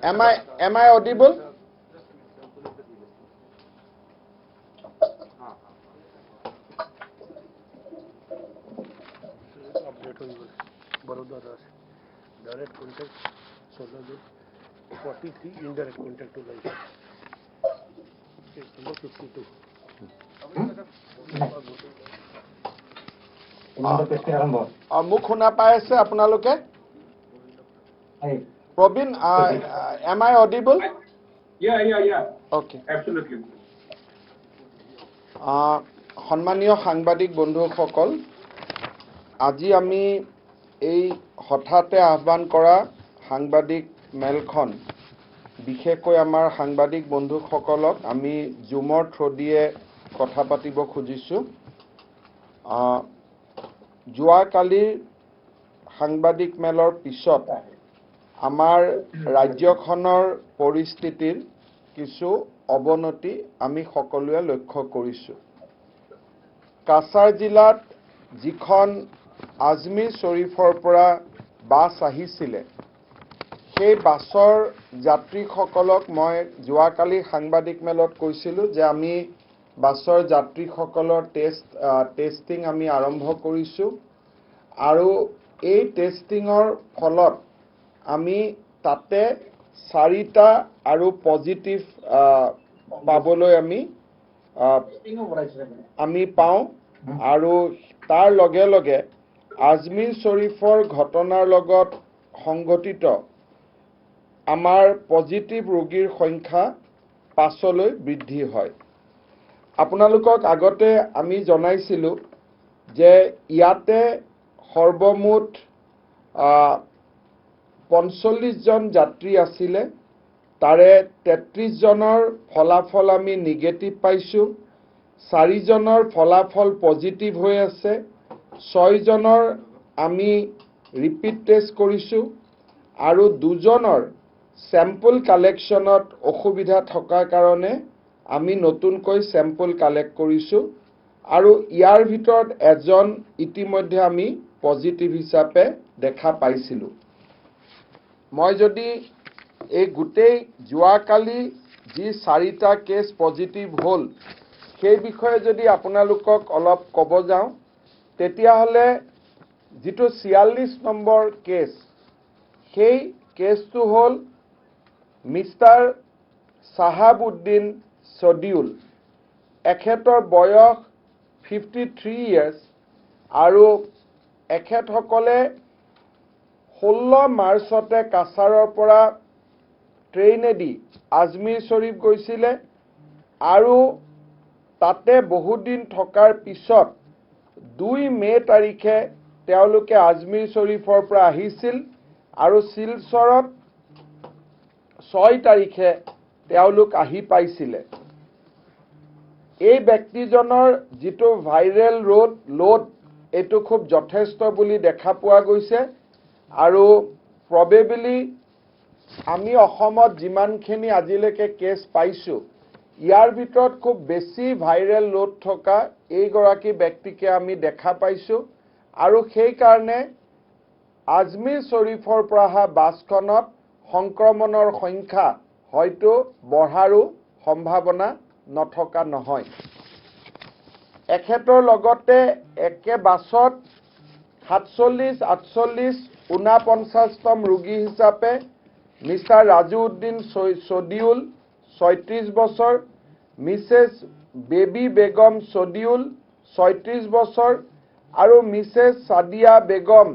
Am I audible? Update on Baroda Das. Direct contact, Solar 43 indirect contact to life. Case number 52. মোক শুনা পাই আছে আপোনালোকে? Robin, am I audible? Yeah. Okay. Absolutely. সন্মানীয় সাংবাদিক বন্ধুসকল, আজি আমি এই হঠাতে আহ্বান কৰা সাংবাদিক মেলখন বিশেষকৈ আমাৰ সাংবাদিক বন্ধুসকলক আমি জুমৰ থ্ৰুদিয়ে কথা পাতিব খুজিছোঁ। যোৱাকালিৰ সাংবাদিক মেলৰ পিছত আমাৰ ৰাজ্যখনৰ পৰিস্থিতিৰ কিছু অৱনতি আমি সকলোৱে লক্ষ্য কৰিছোঁ। কাছাৰ জিলাত যিখন আজমিৰ শৰীফৰ পৰা বাছ আহিছিলে, সেই বাছৰ যাত্ৰীসকলক মই যোৱাকালি সাংবাদিক মেলত কৈছিলোঁ যে আমি বাছৰ যাত্ৰীসকলৰ টেষ্টিং আমি আৰম্ভ কৰিছোঁ আৰু এই টেষ্টিঙৰ ফলত আমি তাতে 4টা আৰু পজিটিভ পাবলৈ আমি পাওঁ আৰু তাৰ লগে লগে আজমিৰ শৰীফৰ ঘটনাৰ লগত সংগঠিত আমাৰ পজিটিভ ৰোগীৰ সংখ্যা 5লৈ বৃদ্ধি হয়। আপোনালোকক আগতে আমি জনাইছিলোঁ যে ইয়াতে সৰ্বমুঠ 45 জন যাত্ৰী আছিলে, তাৰে 33 জনৰ ফলাফল আমি নিগেটিভ পাইছোঁ, 4 জনৰ ফলাফল পজিটিভ হৈ আছে, 6 জনৰ আমি ৰিপিট টেষ্ট কৰিছোঁ আৰু 2 জনৰ চেম্পল কালেকশ্যনত অসুবিধা থকাৰ কাৰণে আমি নতুনকৈ চেম্পল কালেক্ট কৰিছোঁ আৰু ইয়াৰ ভিতৰত এজন ইতিমধ্যে আমি পজিটিভ হিচাপে দেখা পাইছিলোঁ। মই যদি এই গোটেই যোৱাকালি যি 4টা কেছ পজিটিভ হ'ল সেই বিষয়ে যদি আপোনালোকক অলপ ক'ব যাওঁ, তেতিয়াহ'লে যিটো 46 নম্বৰ কেছ, সেই কেছটো হ'ল মিষ্টাৰ চাহাবুদ্দিন ছডিউল। এখেতৰ বয়স 53 years আৰু এখেতসকলে 16 মাৰ্চতে কাছাৰৰ পৰা ট্ৰেইনেদি আজমিৰ শৰীফ গৈছিলে আৰু তাতে বহুদিন থকাৰ পিছত 2 মে তাৰিখে তেওঁলোকে আজমিৰ শৰীফৰ পৰা আহিছিল আৰু শিলচৰত 6 তাৰিখে তেওঁলোক আহি পাইছিলে। এই ব্যক্তিজনৰ যিটো ভাইৰেল লোড এইটো খুব যথেষ্ট বুলি দেখা পোৱা গৈছে আৰু প্ৰবেবলি আমি অসমত যিমানখিনি আজিলৈকে কেছ পাইছোঁ, ইয়াৰ ভিতৰত খুব বেছি ভাইৰেল লোড থকা এইগৰাকী ব্যক্তিকে আমি দেখা পাইছোঁ আৰু সেইকাৰণে আজমিৰ শৰীফৰ পৰা অহা বাছখনত সংক্ৰমণৰ সংখ্যা হয়তো বঢ়াৰো সম্ভাৱনা নথকা নহয়। এখেতৰ লগতে একে বাছত 47, 48, 49তম ৰোগী হিচাপে মিষ্টাৰ ৰাজুউদ্দিন ছডিউল 36 বছৰ, মিছেছ বেবী বেগম ছডিউল 36 বছৰ আৰু মিছেছ সাদিয়া বেগম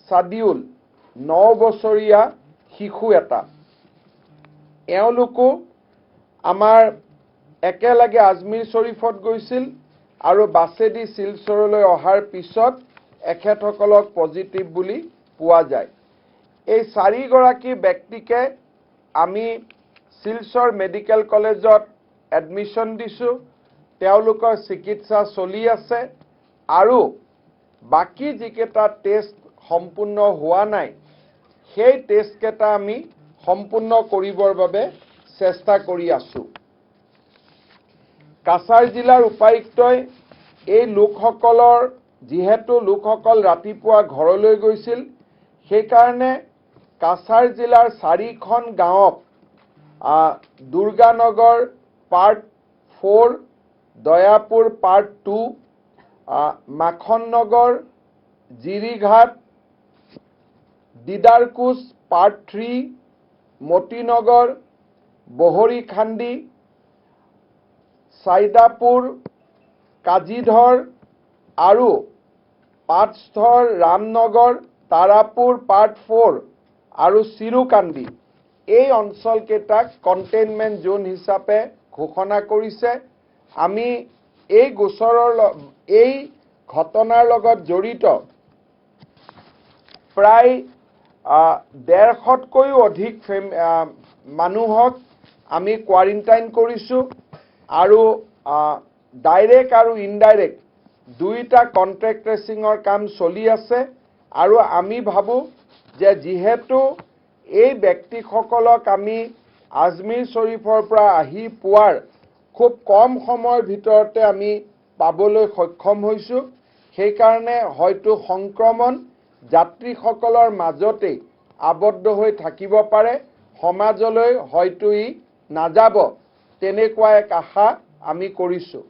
ছাদিউল 9 বছৰীয়া শিশু এটা। এওঁলোকো আমাৰ একেলগে আজমিৰ শৰীফত গৈছিল আৰু বাছেদি শিলচৰলৈ অহাৰ পিছত এখেতসকলক পজিটিভ বুলি পোৱা যায়। এই 4 গৰাকী ব্যক্তিকে আমি শিলচৰ মেডিকেল কলেজত এডমিশ্যন দিছোঁ, তেওঁলোকৰ চিকিৎসা চলি আছে আৰু বাকী যিকেইটা টেষ্ট সম্পূৰ্ণ হোৱা নাই সেই টেষ্টকেইটা আমি সম্পূৰ্ণ কৰিবৰ বাবে চেষ্টা কৰি আছোঁ। কাছাৰ জিলাৰ উপায়ুক্তই এই লোকসকলৰ যিহেতু লোকসকল ৰাতিপুৱা ঘৰলৈ গৈছিল, সেইকাৰণে কাছাৰ জিলাৰ 4খন গাঁৱক দুৰ্গানগৰ part 4, Dayapur part 2, মাখননগৰ, Jirighat, দিদাৰকুচ part 3, মতিনগৰ, বহৰীখান্দি, চাইদাপুৰ, কাজিধৰ আৰু পাঁচধৰ, ৰামনগৰ, তাৰাপুৰ পাৰ্ট 4 আৰু চিৰুকান্দি এই অঞ্চলকেইটাক কণ্টেইনমেণ্ট জোন হিচাপে ঘোষণা কৰিছে। আমি এই গোচৰৰ এই ঘটনাৰ লগত জড়িত প্ৰায় 150তকৈও অধিক মানুহক আমি কোৱাৰেণ্টাইন কৰিছোঁ আৰু ডাইৰেক্ট আৰু ইনডাইৰেক্ট দুইটা কণ্টেক্ট ট্ৰেচিঙৰ কাম চলি আছে আৰু আমি ভাবোঁ যে যিহেতু এই ব্যক্তিসকলক আমি আজমিৰ শৰীফৰ পৰা আহি পোৱাৰ খুব কম সময়ৰ ভিতৰতে আমি পাবলৈ সক্ষম হৈছোঁ, সেইকাৰণে হয়তো সংক্ৰমণ যাত্ৰীসকলৰ মাজতেই আবদ্ধ হৈ থাকিব পাৰে, সমাজলৈ হয়তো ই নাযাব, তেনেকুৱা এক আশা আমি কৰিছোঁ।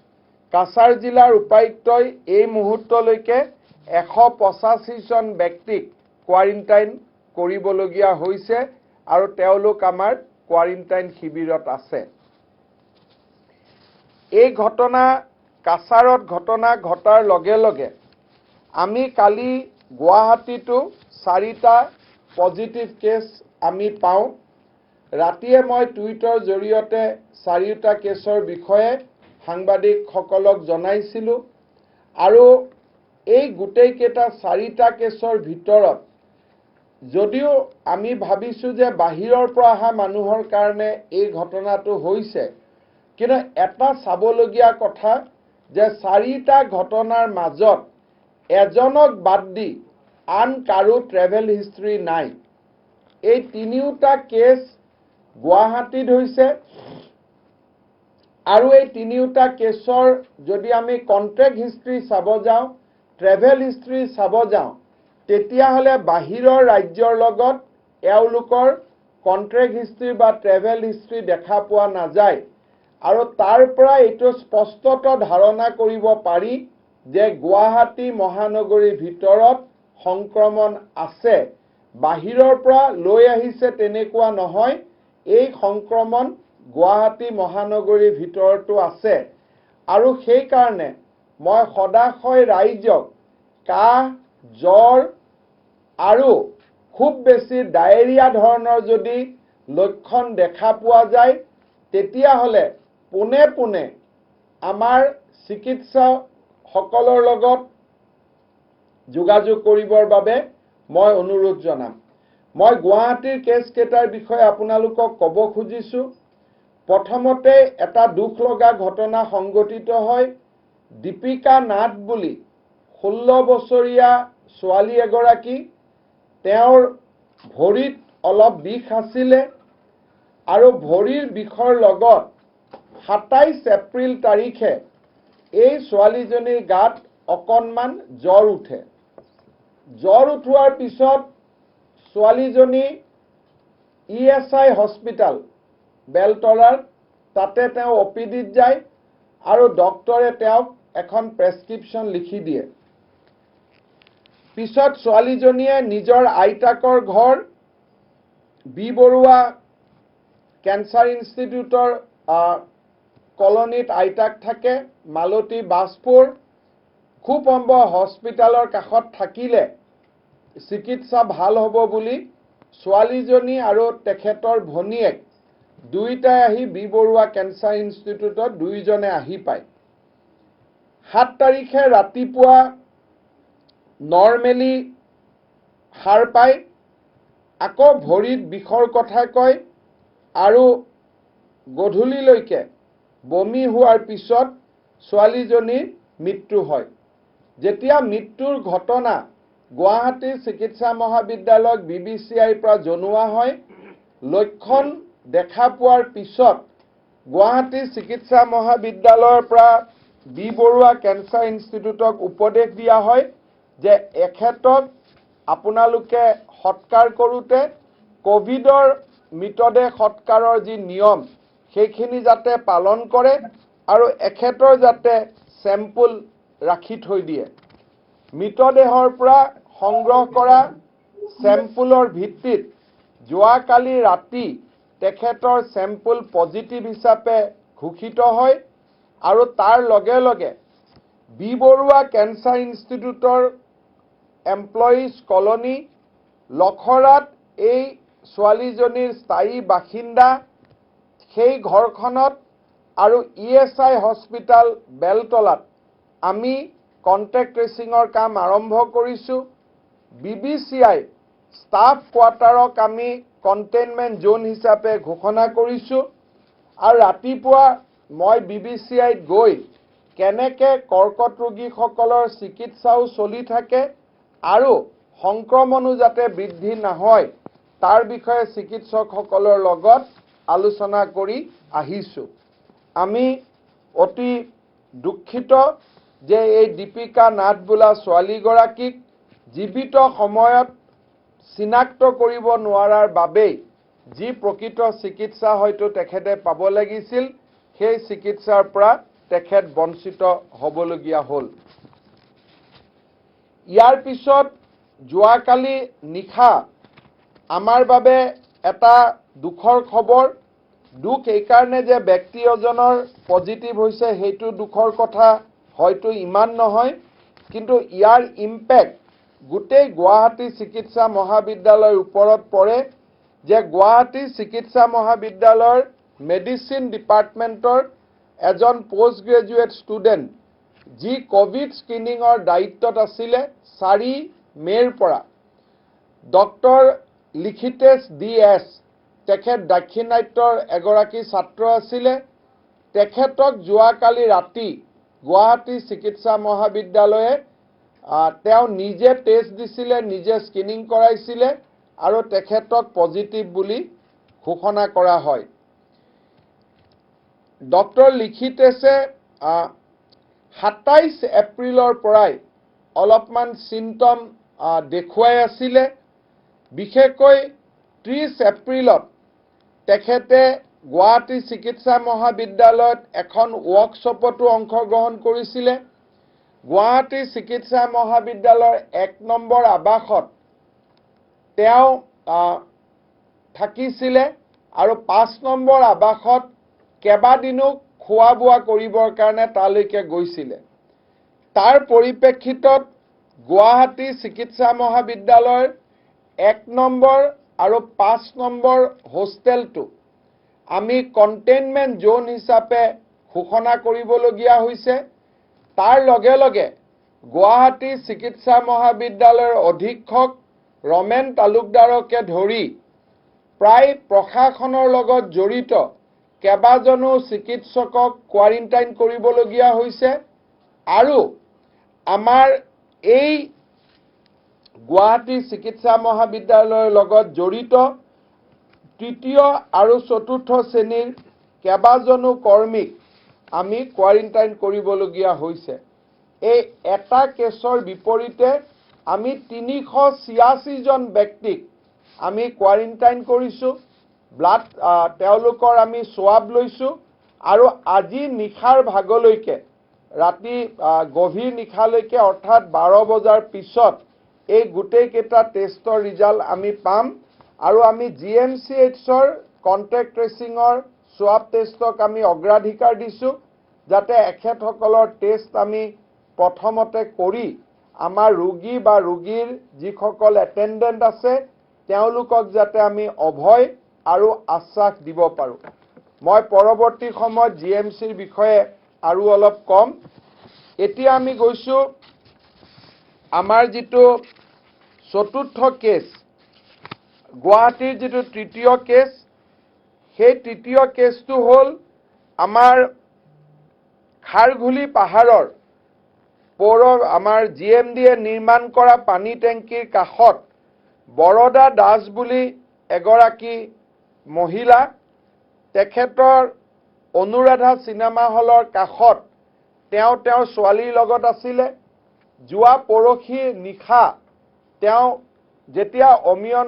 কাছাৰ জিলাৰ উপায়ুক্তই এই মুহূৰ্তলৈকে 185জন ব্যক্তিক কোৱাৰেণ্টাইন কৰিবলগীয়া হৈছে আৰু তেওঁলোক আমাৰ কোৱাৰেণ্টাইন শিবিৰত আছে। এই ঘটনা কাছাৰত ঘটনা ঘটাৰ লগে লগে আমি কালি গুৱাহাটীতো 4টা পজিটিভ কেছ আমি পাওঁ। ৰাতিয়ে মই টুইটৰ জৰিয়তে 4টা কেছৰ বিষয়ে সাংবাদিকসকলক জনাইছিলোঁ আৰু এই গোটেইকেইটা 4টা কেছৰ ভিতৰত যদিও আমি ভাবিছোঁ যে বাহিৰৰ পৰা অহা মানুহৰ কাৰণে এই ঘটনাটো হৈছে, কিন্তু এটা চাবলগীয়া কথা যে 4টা ঘটনাৰ মাজত এজনক বাদ দি আন কাৰো ট্ৰেভেল হিষ্ট্ৰী নাই। এই 3টা কেছ গুৱাহাটীত হৈছে আৰু এই 3টা কেছৰ যদি আমি কণ্টেক্ট হিষ্ট্ৰী চাব যাওঁ, ট্ৰেভেল হিষ্ট্ৰী চাব যাওঁ, তেতিয়াহ'লে বাহিৰৰ ৰাজ্যৰ লগত এওঁলোকৰ কণ্ট্ৰেক্ট হিষ্ট্ৰী বা ট্ৰেভেল হিষ্ট্ৰী দেখা পোৱা নাযায় আৰু তাৰ পৰা এইটো স্পষ্টত ধাৰণা কৰিব পাৰি যে গুৱাহাটী মহানগৰীৰ ভিতৰত সংক্ৰমণ আছে। বাহিৰৰ পৰা লৈ আহিছে তেনেকুৱা নহয়, এই সংক্ৰমণ গুৱাহাটী মহানগৰীৰ ভিতৰতো আছে আৰু সেইকাৰণে মই সদাশয় ৰাইজক কাহ, জ্বৰ আৰু খুব বেছি ডায়েৰিয়া ধৰণৰ যদি লক্ষণ দেখা পোৱা যায়, তেতিয়াহ'লে পোনে পোনে আমাৰ চিকিৎসকসকলৰ লগত যোগাযোগ কৰিবৰ বাবে মই অনুৰোধ জনাম। মই গুৱাহাটীৰ কেছকেইটাৰ বিষয়ে আপোনালোকক ক'ব খুজিছোঁ। প্ৰথমতে এটা দুখ লগা ঘটনা সংঘটিত হয়। দীপিকা নাথ বুলি 16 বছৰীয়া ছোৱালী এগৰাকী, তেওঁৰ ভৰিত অলপ বিষ আছিলে আৰু ভৰিৰ বিষৰ লগত 27 এপ্ৰিল তাৰিখে এই ছোৱালীজনীৰ গাত অকণমান জ্বৰ উঠে। জ্বৰ উঠোৱাৰ পিছত ছোৱালীজনী ESI হস্পিটাল বেলতলাৰ তাতে তেওঁ OPDত যায় আৰু ডক্টৰে তেওঁক এখন প্ৰেছক্ৰিপশ্যন লিখি দিয়ে। পিছত ছোৱালীজনীয়ে নিজৰ আইতাকৰ ঘৰ বি বৰুৱা কেঞ্চাৰ ইনষ্টিটিউটৰ কলনীত আইতাক থাকে, মালতী বাজপুৰ, খুব সম্ভৱ হস্পিটালৰ কাষত থাকিলে চিকিৎসা ভাল হ'ব বুলি ছোৱালীজনী আৰু তেখেতৰ ভনীয়েক দুইটাই আহি বি বৰুৱা কেঞ্চাৰ ইনষ্টিটিউটত দুইজনে আহি পায়। 7 তাৰিখে ৰাতিপুৱা নৰ্মেলি সাৰ পায়, আকৌ ভৰিত বিষৰ কথা কয় আৰু গধূলিলৈকে বমি হোৱাৰ পিছত ছোৱালীজনীৰ মৃত্যু হয়। যেতিয়া মৃত্যুৰ ঘটনা গুৱাহাটী চিকিৎসা মহাবিদ্যালয়ক BBCIৰ পৰা জনোৱা হয়, লক্ষণ দেখা পোৱাৰ পিছত গুৱাহাটী চিকিৎসা মহাবিদ্যালয়ৰ পৰা বি বৰুৱা কেঞ্চাৰ ইনষ্টিটিউটক উপদেশ দিয়া হয় যে এখেতক আপোনালোকে সৎকাৰ কৰোঁতে কোভিডৰ মৃতদেহ সৎকাৰৰ যি নিয়ম সেইখিনি যাতে পালন কৰে আৰু এখেতৰ যাতে চেম্পল ৰাখি থৈ দিয়ে। মৃতদেহৰ পৰা সংগ্ৰহ কৰা চেম্পলৰ ভিত্তিত যোৱাকালি ৰাতি তেখেতৰ চেম্পল পজিটিভ হিচাপে ঘোষিত হয় আৰু তাৰ লগে লগে বি বৰুৱা কেঞ্চাৰ ইনষ্টিটিউটৰ এমপ্লয়িজ কলনী লখৰাত এই ছোৱালীজনীৰ স্থায়ী বাসিন্দা সেই ঘৰখনত আৰু ESI হস্পিটাল বেলতলাত আমি কন্টেক্ট ট্ৰেচিঙৰ কাম আৰম্ভ কৰিছোঁ। BBCI ষ্টাফ কোৱাৰ্টাৰক আমি কণ্টেইনমেণ্ট জোন হিচাপে ঘোষণা কৰিছোঁ আৰু ৰাতিপুৱা মই BBCIত গৈ কেনেকৈ কৰ্কট ৰোগীসকলৰ চিকিৎসাও চলি থাকে আৰু সংক্ৰমণো যাতে বৃদ্ধি নহয় তাৰ বিষয়ে চিকিৎসকসকলৰ লগত আলোচনা কৰি আহিছোঁ। আমি অতি দুখিত যে এই দীপিকা নাথ বোলা ছোৱালীগৰাকীক জীৱিত সময়ত চিনাক্ত কৰিব নোৱাৰাৰ বাবেই যি প্ৰকৃত চিকিৎসা হয়তো তেখেতে পাব লাগিছিল সেই চিকিৎসাৰ পৰা তেখেত বঞ্চিত হ'বলগীয়া হ'ল। ইয়াৰ পিছত যোৱাকালি নিশা আমাৰ বাবে এটা দুখৰ খবৰ। দুখ এইকাৰণে যে ব্যক্তি এজনৰ পজিটিভ হৈছে সেইটো দুখৰ কথা হয়তো ইমান নহয়, কিন্তু ইয়াৰ ইম্পেক্ট গোটেই গুৱাহাটী চিকিৎসা মহাবিদ্যালয়ৰ ওপৰত পৰে যে গুৱাহাটী চিকিৎসা মহাবিদ্যালয়ৰ মেডিচিন ডিপাৰ্টমেণ্টৰ এজন পোষ্ট গ্ৰেজুৱেট ষ্টুডেণ্ট যি কোভিড স্ক্ৰিনিঙৰ দায়িত্বত আছিলে 4 মে'ৰ পৰা ডক্টৰ লিখিতেশ DS তেখেত দাক্ষিণাত্যৰ এগৰাকী ছাত্ৰ আছিলে। তেখেতক যোৱাকালি ৰাতি গুৱাহাটী চিকিৎসা মহাবিদ্যালয়ে তেওঁ নিজে টেষ্ট দিছিলে, নিজে স্ক্ৰিনিং কৰাইছিলে আৰু তেখেতক পজিটিভ বুলি ঘোষণা কৰা হয়। ডক্টৰ লিখিতেশে 27 এপ্ৰিলৰ পৰাই অলপমান চিমটম দেখুৱাই আছিলে। বিশেষকৈ 30 এপ্ৰিলত তেখেতে গুৱাহাটী চিকিৎসা মহাবিদ্যালয়ত এখন ৱৰ্কশ্বপতো অংশগ্ৰহণ কৰিছিলে। গুৱাহাটী চিকিৎসা মহাবিদ্যালয়ৰ 1 নম্বৰ আৱাসত তেওঁ থাকিছিলে আৰু 5 নম্বৰ আৱাসত কেইবাদিনো খোৱা বোৱা কৰিবৰ কাৰণে তালৈকে গৈছিলে। তাৰ পৰিপ্ৰেক্ষিতত গুৱাহাটী চিকিৎসা মহাবিদ্যালয়ৰ 1 নম্বৰ আৰু 5 নম্বৰ হোষ্টেলটো আমি কণ্টেইনমেণ্ট জোন হিচাপে ঘোষণা কৰিবলগীয়া হৈছে। তাৰ লগে লগে গুৱাহাটী চিকিৎসা মহাবিদ্যালয়ৰ অধীক্ষক ৰমেন তালুকদাৰকে ধৰি প্ৰায় প্ৰশাসনৰ লগত জড়িত কেইবাজনো চিকিৎসকক কোৱাৰেণ্টাইন কৰিবলগীয়া হৈছে আৰু আমাৰ এই গুৱাহাটী চিকিৎসা মহাবিদ্যালয়ৰ লগত জড়িত 3য় আৰু 4ৰ্থ শ্ৰেণীৰ কেইবাজনো কৰ্মীক আমি কোৱাৰেণ্টাইন কৰিবলগীয়া হৈছে। এই এটা কেছৰ বিপৰীতে আমি 386 জন ব্যক্তিক আমি কোৱাৰেণ্টাইন কৰিছোঁ। ব্লাড তেওঁলোকৰ আমি সোৱাব লৈছোঁ আৰু আজি নিশাৰ ভাগলৈকে ৰাতি গভীৰ নিশালৈকে অৰ্থাৎ 12 বজাৰ পিছত এই গোটেইকেইটা টেষ্টৰ ৰিজাল্ট আমি পাম আৰু আমি GMCHৰ কণ্টেক্ট ট্ৰেচিঙৰ সোৱাব টেষ্টক আমি অগ্ৰাধিকাৰ দিছোঁ যাতে এখেতসকলৰ টেষ্ট আমি প্ৰথমতে কৰি আমাৰ ৰোগী বা ৰোগীৰ যিসকল এটেণ্ডেণ্ট আছে তেওঁলোকক যাতে আমি অভয় আৰু আশ্বাস দিব পাৰোঁ। মই পৰৱৰ্তী সময়ত GMCৰ বিষয়ে আৰু অলপ কম। এতিয়া আমি গৈছোঁ আমাৰ যিটো 4ৰ্থ কেছ, গুৱাহাটীৰ যিটো 3য় কেছ, সেই 3য় কেছটো হ'ল আমাৰ খাৰঘুলি পাহাৰৰ আমাৰ GMDয়ে নিৰ্মাণ কৰা পানী টেংকিৰ কাষত বৰদা দাস বুলি এগৰাকী মহিলা, তেখেতৰ অনুৰাধা চিনেমা হলৰ কাষত তেওঁৰ ছোৱালীৰ লগত আছিলে। যোৱা পৰহি নিশা তেওঁ যেতিয়া অমিয়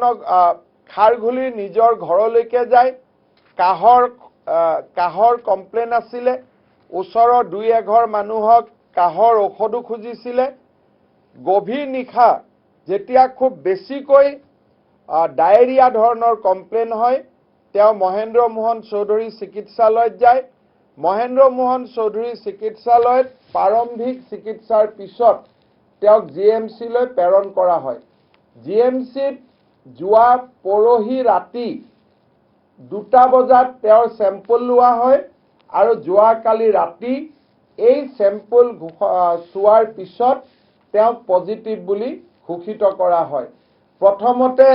খাৰঘুলিৰ নিজৰ ঘৰলৈকে যায় কাহৰ কমপ্লেইন আছিলে ওচৰৰ দুই এঘৰ মানুহক কাহৰ ঔষধো খুজিছিলে গভীৰ নিশা যেতিয়া খুব বেছিকৈ ডায়েৰিয়া ধৰণৰ কমপ্লেইন হয় তেওঁ মহেন্দ্ৰ মোহন চৌধুৰী চিকিৎসালয়ত যায় মহেন্দ্ৰ মোহন চৌধুৰী চিকিৎসালয়ত প্ৰাৰম্ভিক চিকিৎসাৰ পিছত তেওঁক জিএমচি লৈ প্ৰেৰণ কৰা হয় জিএমচিত যোৱা পৰহি ৰাতি 2টা বজাত তেওঁৰ চেম্পল লোৱা হয় আৰু যোৱাকালি ৰাতি এই চেম্পল চোৱাৰ পিছত তেওঁক পজিটিভ বুলি ঘোষিত কৰা হয় প্ৰথমতে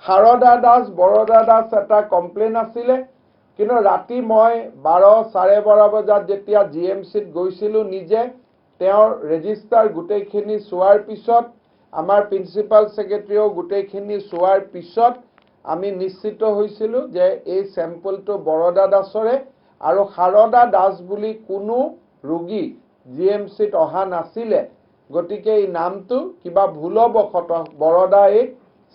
শাৰদা দাস বৰদা দাস এটা কমপ্লেইন আছিলে কিন্তু ৰাতি মই 12:12:30 বজাত যেতিয়া জিএমচিত গৈছিলো নিজে তেওঁৰ ৰেজিষ্টাৰ গুটেইখিনি চোৱাৰ পিছত আমাৰ প্ৰিন্সিপাল সেক্ৰেটাৰীও গুটেইখিনি চোৱাৰ পিছত আমি নিশ্চিত হৈছিলো যে এই স্যাম্পলটো বৰদা দাসৰে আৰু শাৰদা দাস বুলি কোনো ৰোগী জিএমচিত অহা নাছিলে গতিকে এই নামটো কিবা ভুলবশতঃ বৰদাই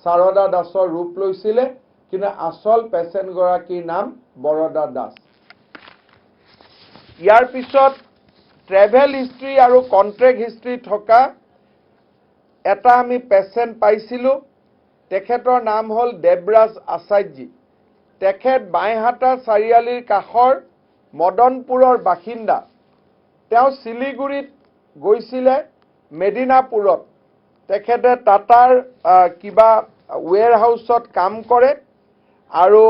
শাৰদা দাসৰ ৰূপ লৈছিলে কিন্তু আসল পেশেন্ট গৰাকীৰ নাম বৰদা দাস ইয়াৰ পিছত ট্ৰেভেল হিষ্ট্ৰী আৰু কন্ট্ৰেক্ট হিষ্ট্ৰী থকা এটা আমি পেশেন্ট পাইছিলো তেখেতৰ নাম হল দেৱৰাজ আচাৰ্যজী তেখেত বাইহাটা চাৰিআলিৰ কাষৰ মদনপুৰৰ বাসিন্দা তেওঁ শিলিগুৰিত গৈছিলে মেদিনাপুৰত তেখেতে টাটাৰ কিবা ওয়্যাৰহাউছত কাম কৰে আৰু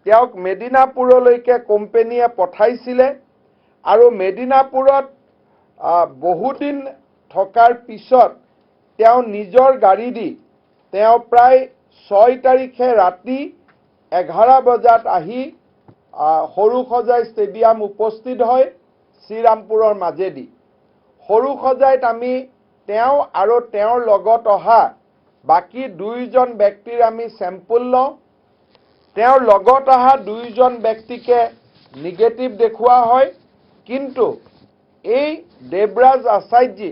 তেওঁক মেদিনাপুৰলৈকে কোম্পানীয়ে পঠাইছিলে আৰু মেদিনাপুৰত বহুদিন থকাৰ পিছত তেওঁ নিজৰ গাড়ী দি তেওঁ প্ৰায় 6 তাৰিখে ৰাতি 11 বজাত আহি সৰুসজাই ষ্টেডিয়াম উপস্থিত হয় শ্ৰীৰামপুৰৰ মাজেদি সৰুসজাইত আমি তেওঁ আৰু তেওঁৰ লগত অহা বাকি দুইজন ব্যক্তিৰ আমি স্যাম্পল লওঁ তেওঁৰ লগত অহা দুইজন ব্যক্তিকে নিগেটিভ দেখুৱা হয় কিন্তু এই দেৱৰাজ আচাৰ্যজী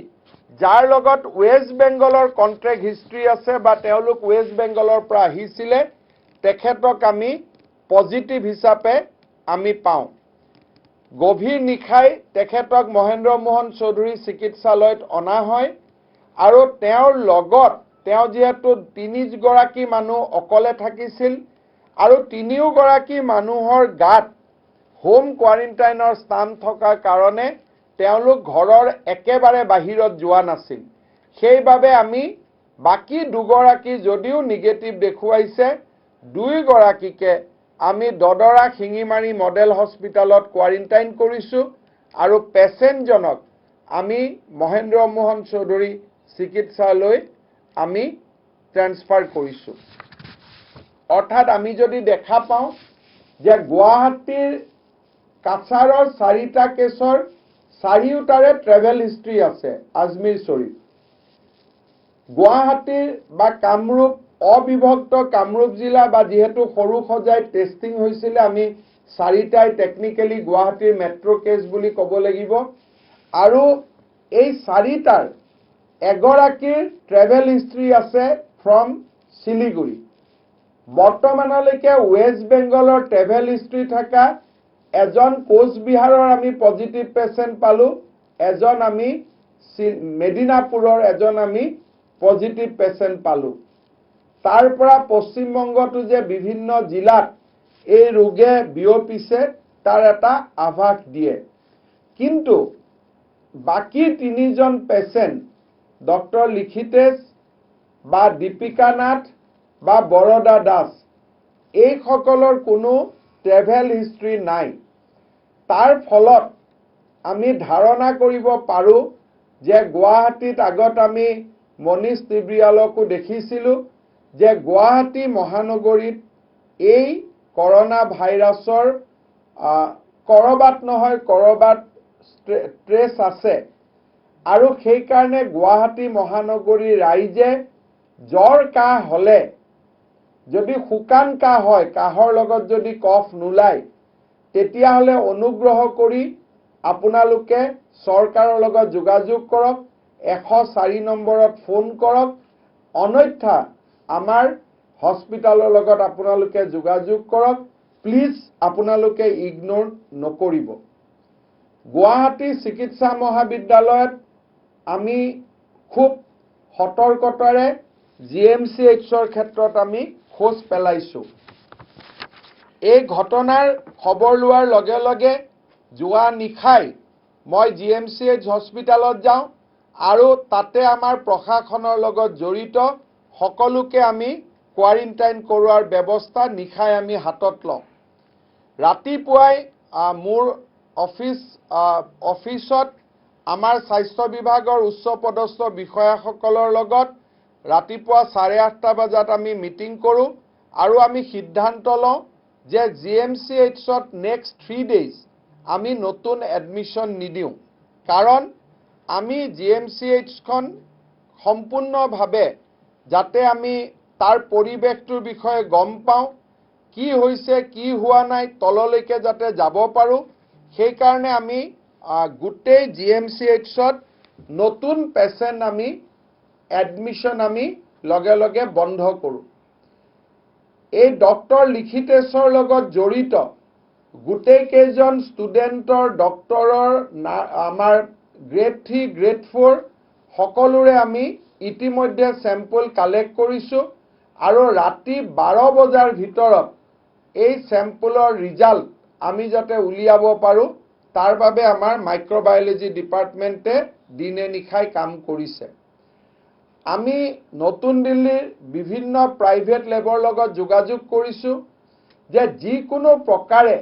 যাৰ লগত ওয়েষ্ট বেংগলৰ কন্ট্ৰেক্ট হিষ্ট্ৰী আছে বা তেওঁলোক ওয়েষ্ট বেংগলৰ পৰা আহিছিলে তেখেতক আমি পজিটিভ হিচাপে আমি পাওঁ গভীৰ নিশাই তেখেতক মহেন্দ্ৰ মোহন চৌধুৰী চিকিৎসালয়ত অনা হয় আৰু তেওঁৰ লগত তেওঁ যেহেতু 3 গৰাকী মানুহ অকলে থাকিছিল আৰু 3 গৰাকী মানুহৰ গাত হোম কোৱাৰেণ্টাইনৰ স্থান থকাৰ কাৰণে তেওঁলোক ঘৰৰ একেবাৰে বাহিৰত যোৱা নাছিল সেইবাবে আমি বাকি দুগৰাকী যদিও নিগেটিভ দেখুৱাইছে 2 গৰাকীকে আমি দদৰা খিঙিমাৰী মডেল হস্পিটালত কোৱাৰেণ্টাইন কৰিছো আৰু পেশেন্টজনক আমি মহেন্দ্ৰ মোহন চৌধুৰী চিকিৎসালয় আমি ট্ৰান্সফাৰ কৰিছো অৰ্থাৎ আমি যদি দেখা পাওঁ যে গুৱাহাটীৰ কাছাৰৰ 4টা কেছৰ 4টাৰে ট্ৰেভেল হিষ্ট্ৰী আছে আজমিৰ শৰীফ গুৱাহাটীৰ বা কামৰূপ অবিভক্ত কামৰূপ জিলা বা যেহেতু সৰুসজাই টেষ্টিং হৈছিলে আমি 4টাই টেকনিক্যালি গুৱাহাটীৰ মেট্ৰো কেছ বুলি ক'ব লাগিব আৰু এই 4টাৰ এগৰাকীৰ ট্ৰেভেল হিষ্ট্ৰী আছে ফ্ৰম শিলিগুৰি বৰ্তমানলৈকে ওয়েষ্ট বেংগলৰ ট্ৰেভেল হিষ্ট্ৰী থকা এজন কোচবিহাৰৰ আমি পজিটিভ পেশেন্ট পালো এজন আমি মেদিনাপুৰৰ এজন আমি পজিটিভ পেশেন্ট পালো তাৰ পৰা পশ্চিম বংগটো যে বিভিন্ন জিলাত এই ৰোগে বিয়পিছে তাৰ এটা আভাস দিয়ে কিন্তু বাকি 3জন পেশেন্ট ডক্টৰ লিখিতেশ বা দীপিকা নাথ বা বৰদা দাস এই সকলৰ কোনো ট্ৰেভেল হিষ্ট্ৰী নাই তাৰ ফলত আমি ধাৰণা কৰিব পাৰো যে গুৱাহাটীত আগত আমি মনীষ তিব্ৰিয়ালকো দেখিছিলো যে গুৱাহাটী মহানগৰীত এই কৰোনা ভাইৰাছৰ কৰবাত নহয় কৰবাত ট্ৰেছ আছে আৰু সেই কাৰণে গুৱাহাটী মহানগৰীৰ ৰাইজে জ্বৰ কাহ হলে যদি শুকান কাহ হয় কাহৰ লগত যদি কফ নুলাই তেতিয়া হলে অনুগ্ৰহ কৰি আপোনালোকে চৰকাৰৰ লগত যোগাযোগ কৰক 104 নম্বৰত ফোন কৰক অন্যথা আমাৰ হস্পিটালৰ লগত আপোনালোকে যোগাযোগ কৰক প্লিজ আপোনালোকে ইগনোৰ নকৰিব গুৱাহাটী চিকিৎসা মহাবিদ্যালয়ত আমি খুব সতৰ্কতাৰে জিএমচিএইচৰ ক্ষেত্ৰত আমি খোজ পেলাইছো এই ঘটনাৰ খবৰ লোৱাৰ লগে লগে যোৱা নিশাই মই জিএমচিএইচ হস্পিটালত যাওঁ আৰু তাতে আমাৰ প্ৰশাসনৰ লগত জড়িত সকলোকে আমি কোৱাৰেণ্টাইন কৰোৱাৰ ব্যৱস্থা নিশাই আমি হাতত লওঁ ৰাতিপুৱাই মোৰ অফিচত আমাৰ স্বাস্থ্য বিভাগৰ উচ্চ পদস্থ বিষয়াসকলৰ লগত ৰাতিপুৱা 8:30 বজাত আমি মিটিং কৰোঁ আৰু আমি সিদ্ধান্ত লওঁ যে জিএমচিএইচত নেক্সট 3 days আমি নতুন এডমিশন নিদিওঁ কাৰণ আমি জিএমচিএইচখন সম্পূৰ্ণভাৱে যাতে আমি তাৰ পৰিৱেশটোৰ বিষয়ে গম পাওঁ কি হৈছে কি হোৱা নাই তললৈকে যাতে যাব পাৰোঁ সেই কাৰণে আমি গোটেই জিএমচিএইচত নতুন পেশেন্ট আমি এডমিশন আমি লগে লগে বন্ধ কৰোঁ এই ডক্টৰ লিখিতেছৰ লগত জড়িত গোটেই কেইজন ষ্টুডেণ্টৰ ডক্টৰৰ আমাৰ গ্ৰেড 3 গ্ৰেড 4 সকলোৰে আমি ইতিমধ্যে স্যাম্পল কালেক্ট কৰিছো আৰু ৰাতি 12 বজাৰ ভিতৰত এই স্যাম্পলৰ ৰিজাল্ট আমি যাতে উলিয়াব পাৰোঁ তাৰ বাবে আমাৰ মাইক্ৰোবায়োলজি ডিপাৰ্টমেণ্টে দিনে নিশাই কাম কৰিছে আমি নতুন দিল্লীৰ বিভিন্ন প্ৰাইভেট লেবৰ লগত যোগাযোগ কৰিছো যে যিকোনো প্ৰকাৰে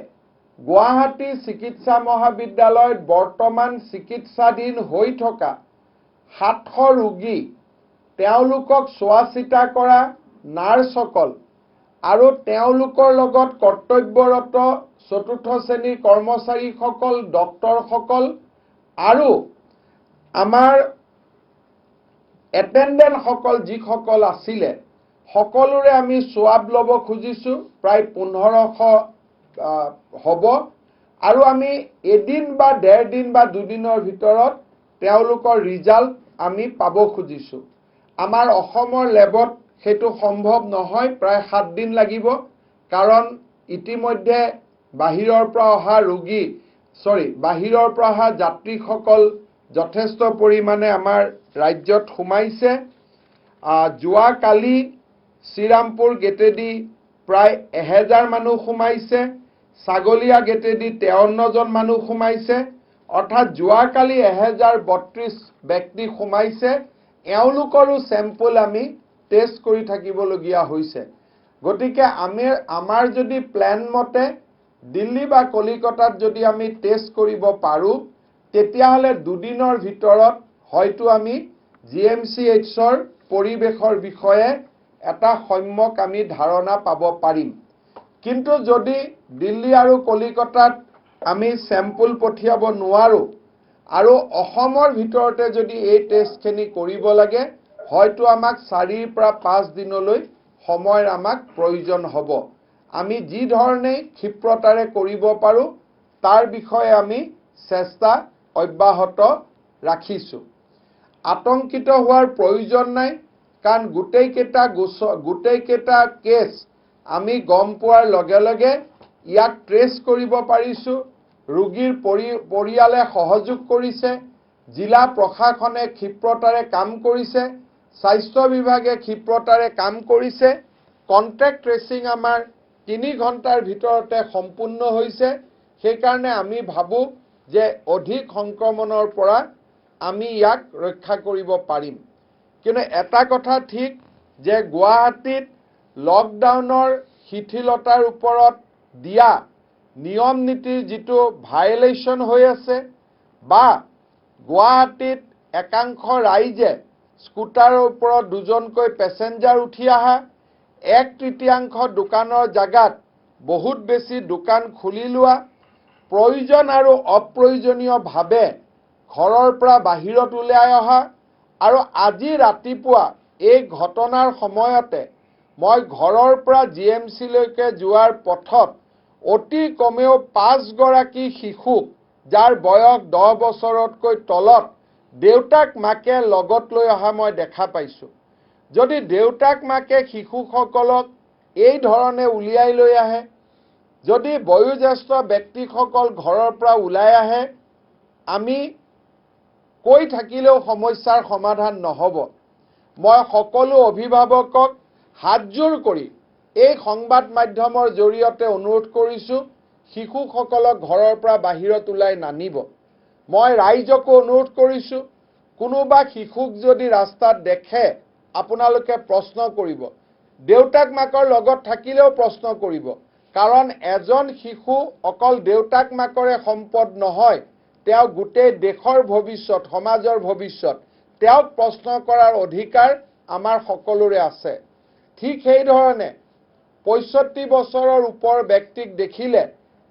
গুৱাহাটী চিকিৎসা মহাবিদ্যালয়ত বৰ্তমান চিকিৎসাধীন হৈ থকা 700 ৰোগী তেওঁলোকক চোৱা চিতা কৰা নাৰ্ছসকল আৰু তেওঁলোকৰ লগত কৰ্তব্যৰত চতুৰ্থ শ্ৰেণীৰ কৰ্মচাৰীসকল ডক্টৰসকল আৰু আমাৰ এটেন্ডেন্ট সকল যিসকল আছিলে সকলোৰে আমি সোৱাব লব খুজিছো প্ৰায় 1500 হ'ব আৰু আমি এদিন বা ডেৰ দিন বা দুদিনৰ ভিতৰত তেওঁলোকৰ ৰিজাল্ট আমি পাব খুজিছো আমাৰ অসমৰ লেবত সেইটো সম্ভৱ নহয় প্ৰায় 7 দিন লাগিব কাৰণ ইতিমধ্যে বাহিৰৰ পৰা অহা ৰোগী বাহিৰৰ পৰা অহা যাত্ৰীসকল যথেষ্ট পৰিমাণে আমাৰ ৰাজ্যত সোমাইছে যোৱা কালি শ্ৰীৰামপুৰ গেটেদি প্ৰায় 1000 মানুহ সোমাইছে ছাগলীয়া গেটেদি 53 জন মানুহ সোমাইছে অৰ্থাৎ যোৱা কালি 1032 ব্যক্তি সোমাইছে এওঁলোকৰো স্যাম্পল আমি টেষ্ট কৰি থাকিবলগীয়া হৈছে গতিকে আমাৰ যদি প্ল্যান মতে দিল্লী বা কলিকতাত যদি আমি টেষ্ট কৰিব পাৰো তেতিয়াহলে দুদিনৰ ভিতৰত হয়তো আমি জিএমচিএইচৰ পৰিৱেশৰ বিষয়ে এটা সম্যক আমি ধাৰণা পাব পাৰিম কিন্তু যদি দিল্লী আৰু কলিকতাত আমি স্যাম্পল পঠিয়াব নোৱাৰো আৰু অসমৰ ভিতৰতে যদি এই টেষ্টখিনি কৰিব লাগে হয়তো আমাক 4 পৰা 5 দিনলৈ সময়ৰ আমাক প্ৰয়োজন হ'ব আমি যি ধৰণে ক্ষিপ্ৰতাৰে কৰিব পাৰো তাৰ বিষয়ে আমি চেষ্টা অব্যাহত ৰাখিছো আতংকিত হোৱাৰ প্ৰয়োজন নাই কাৰণ গোটেইকেইটা কেছ আমি গম পোৱাৰ লগে লগে ইয়াক ট্ৰেছ কৰিব পাৰিছো ৰোগীৰ পৰিয়ালে সহযোগ কৰিছে জিলা প্ৰশাসনে ক্ষিপ্ৰতাৰে কাম কৰিছে স্বাস্থ্য বিভাগে ক্ষিপ্ৰতাৰে কাম কৰিছে কন্ট্যাক্ট ট্ৰেচিং আমাৰ 3 ঘণ্টাৰ ভিতৰতে সম্পূৰ্ণ হৈছে সেই কাৰণে আমি ভাবো যে অধিক সংক্ৰমণৰ পৰা আমি ইয়াক ৰক্ষা কৰিব পাৰিম কিন্তু এটা কথা ঠিক যে গুৱাহাটীত লকডাউনৰ শিথিলতাৰ ওপৰত দিয়া নিয়ম নীতিৰ যিটো ভায়োলেশন হৈ আছে বা গুৱাহাটীত একাংশ ৰাইজে স্কুটাৰৰ ওপৰত দুজনকৈ পেছেঞ্জাৰ উঠি আহা 1/3 দোকানৰ জাগাত বহুত বেছি দোকান খুলি লোৱা প্ৰয়োজন আৰু অপ্ৰয়োজনীয়ভাৱে ঘৰৰ পৰা বাহিৰত ওলাই অহা আৰু আজি ৰাতিপুৱা এই ঘটনাৰ সময়তে মই ঘৰৰ পৰা জিএমচি লৈকে যোৱাৰ পথত অতি কমেও 5 গৰাকী শিশু যাৰ বয়স 10 বছৰতকৈ তলত দেউতাক মাকে লগত লৈ অহা মই দেখা পাইছো যদি দেউতাক মাকে শিশুসকলক এই ধৰণে উলিয়াই লৈ আহে, যদি বয়োজ্যেষ্ঠ ব্যক্তিসকল ঘৰৰ পৰা ওলাই আহে, আমি কৈ থাকিলেও সমস্যাৰ সমাধান নহ'ব। মই সকলো অভিভাৱকক হাতজোৰ কৰি এই সংবাদ মাধ্যমৰ জৰিয়তে অনুৰোধ কৰিছোঁ, শিশুসকলক ঘৰৰ পৰা বাহিৰত ওলাই নানিব। মই ৰাইজকো অনুৰোধ কৰিছোঁ, কোনোবা শিশুক যদি ৰাস্তাত দেখে আপোনালোকে প্ৰশ্ন কৰিব, দেউতাক মাকৰ লগত থাকিলেও প্ৰশ্ন কৰিব, কাৰণ এজন শিশু অকল দেউতাক মাকৰে সম্পদ নহয়, তেওঁ গোটেই দেশৰ ভৱিষ্যত, সমাজৰ ভৱিষ্যত। তেওঁক প্ৰশ্ন কৰাৰ অধিকাৰ আমাৰ সকলোৰে আছে। ঠিক সেইধৰণে 65 বছৰৰ ওপৰ ব্যক্তিক দেখিলে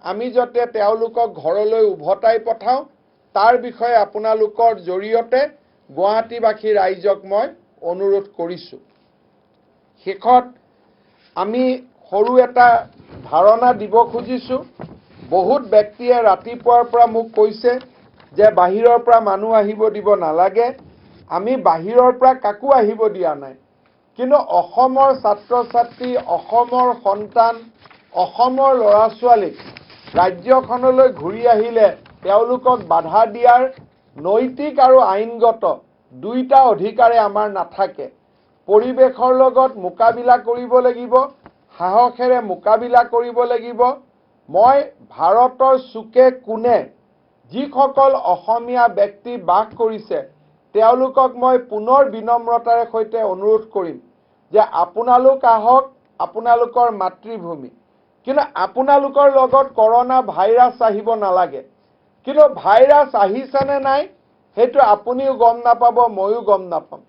আমি যাতে তেওঁলোকক ঘৰলৈ উভতাই পঠাওঁ, তাৰ বিষয়ে আপোনালোকৰ জৰিয়তে গুৱাহাটীবাসী ৰাইজক মই অনুৰোধ কৰিছোঁ। শেষত আমি সৰু এটা ধাৰণা দিব খুজিছোঁ। বহুত ব্যক্তিয়ে ৰাতিপুৱাৰ পৰা মোক কৈছে যে বাহিৰৰ পৰা মানুহ আহিব দিব নালাগে। আমি বাহিৰৰ পৰা কাকো আহিব দিয়া নাই, কিন্তু অসমৰ ছাত্ৰ ছাত্ৰী, অসমৰ সন্তান, অসমৰ ল'ৰা ছোৱালীক ৰাজ্যখনলৈ ঘূৰি আহিলে তেওঁলোকক বাধা দিয়াৰ নৈতিক আৰু আইনগত দুইটা অধিকাৰে আমাৰ নাথাকে। পৰিৱেশৰ লগত মোকাবিলা কৰিব লাগিব, সাহসেৰে মোকাবিলা কৰিব লাগিব। মই ভাৰতৰ চুকে কোণে যিসকল অসমীয়া ব্যক্তি বাস কৰিছে তেওঁলোকক মই পুনৰ বিনম্ৰতাৰে সৈতে অনুৰোধ কৰিম যে আপোনালোক আহক, আপোনালোকৰ মাতৃভূমি, কিন্তু আপোনালোকৰ লগত কৰোনা ভাইৰাছ আহিব নালাগে। কিন্তু ভাইৰাছ আহিছে নে নাই সেইটো আপুনিও গম নাপাব, ময়ো গম নাপাম।